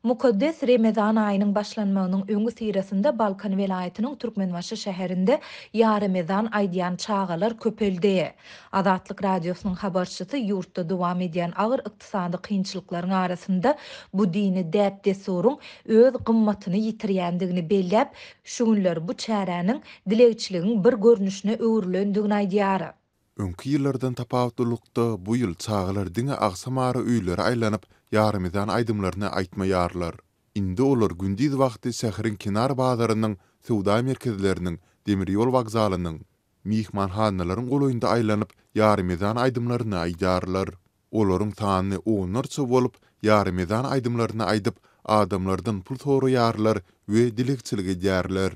Mukaddes Remezan aýynyň başlanmagynyň öňü sirasynda Balkan welaýatynyň Türkmenbaşy şäherinde ýa-Remezan aýdýan çagalar köpeldi. Azatlyk radiosynyň habarçysy ýurtda dowam edýän agyr ykdysady kynçylyklaryň arasynda bu dini däp soruň öz gymmatyny ýitirýändigini belläp, şu günler bu çäräniň dilegçiligiň bir görnüşine öwürlendigini aýdýar. Öňki ýyllardan tapawutlykda bu ýyl çagalar diňe agsamary öýlere aýlanyp ýarymydan aýdymlaryny aýtmaýarlar. Indi olar gündüz wagty şäheriň kenar bazarynyň, sowda merkezleriniň, demir ýol wagzalynyň, mihmanhanalaryň golaýynda aýlanyp ýarymydan aýdymlaryny aýdarlar. Olaryň sany onlarça bolup ýarymydan aýdymlaryny aýdyp adamlardan pul soraýarlar we dilegçilik edýärler.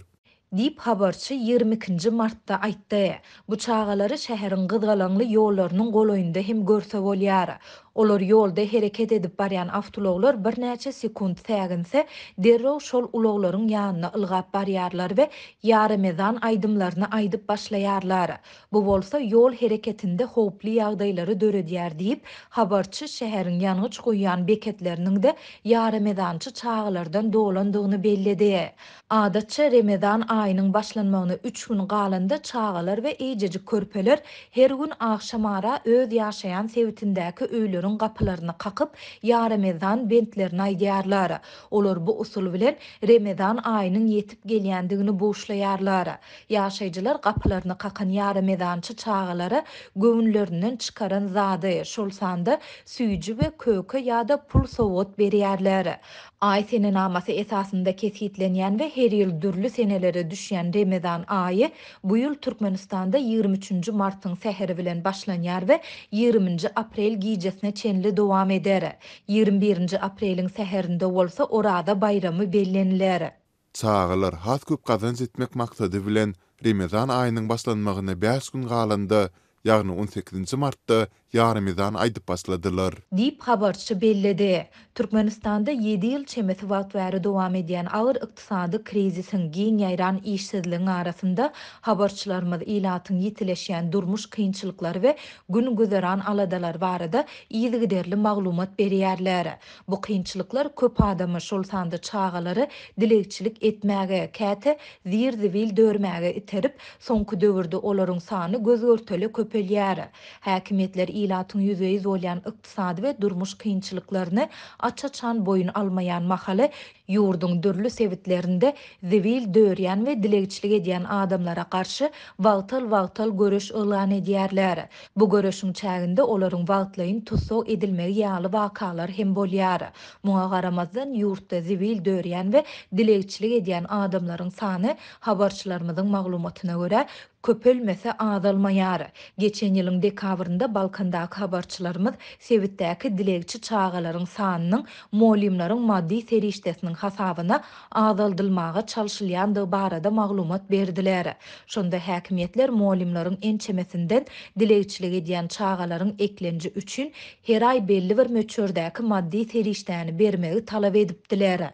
Dip habarçy 22 martda aýtdy. Bu çagalary şäheriň gyzgalanly ýollarynyň golaýynda hem görse bolýar. Olar ýolda hereket edip barýan awtologlar bir näçe sekund täginse derrew şol ulaglaryň ýanyna ylgap barýarlar we ýarymydan aýdymlaryny aýdyp başlaýarlar. Bu bolsa ýol hereketinde howply ýagdaýlary döredýär diýip habarçy şäheriň ýanyç goýýan beketleriniň de ýarymydançy çagalardan dolandygyny belledi. Adatça Remezan aýynyň başlanmagyna 3 gün galanda çagalar we eýjejik körpeler her gün akşamara öz ýaşaýan sebitindäki öýleriň gapylaryny kakyp ýa-Remezan bentlerini aýdýarlar. Olar bu usul bilen Remezan aýynyň ýetip gelýändigini boşlaýarlar. Ýaşaýjylar gapylaryny kakan ýa-Remezançy çagalary göwnlerinden çykaran zady, şol sanda süýji we köke ýa-da pul sowat berýärler. Ay sene namasy esasynda kesitlenýän we her ýyl dürli senelere düşýän Remezan aýy bu ýyl Türkmenistanda 23 martyň säheri bilen başlanýar we 20 aprel gijesine çenli dowam eder. 21 apreliň säherinde bolsa orada bayramy bellenler. Çagalar has köp gazanç etmek maksady bilen Remezan aýynyň başlanmagyna 5 gün galanda, ýagny 18 martda ýarymydan aýdyp başladylar. Dip habarçy belledi. Türkmenistanda 7 ýyl çemesi wagt bäri dowam edýän agyr ykdysady krizisiň giň ýaýran işsizligiň arasynda habarçylarymyz ilatyň ýitileşýän durmuş kynçylyklary we gün gözeran aladalar barada ýygyderli maglumat berýärler. Bu kynçylyklar köp adamy şol sanda çagalary dilegçilik etmäge, käte zir-zivil dörmäge iterip, soňky döwürde olaryň sany gözgörteli köpelýär. Häkimetler ilatyň ýüzeyi bolýan ykdysady we durmuş kynçylyklaryny açaçan boyun almayan mahaly ýurduň dürli sebitlerinde zivil dörýän we dilegçilik edýän adamlara karşı wagtal görüş elan edýärler. Bu görüşüň çäginde olaryň wagtlaryň tutsak edilmegi ýaly wakalar hem bolýar. Muňa garamazdan ýurtda zivil dörýän we dilegçilik edýän adamlaryň sany habarçylarymyzyň maglumatyna görä köpelmese azalmaýar. Geçen ýylyň dekabrynda Balkandaky habarçylarymyz sebitdäki dilegçi çagalaryň sanynyň molimlaryň maddi serişdesiniň hasabyna azaldylmaga çalşylýandygy barada maglumat berdiler. Şonda häkimetler molimlaryň ençemesinden dilegçilik edýän çagalaryň eklenji üçin her aý belli bir möçürdäki maddi serişdäni bermegi talap edipdiler.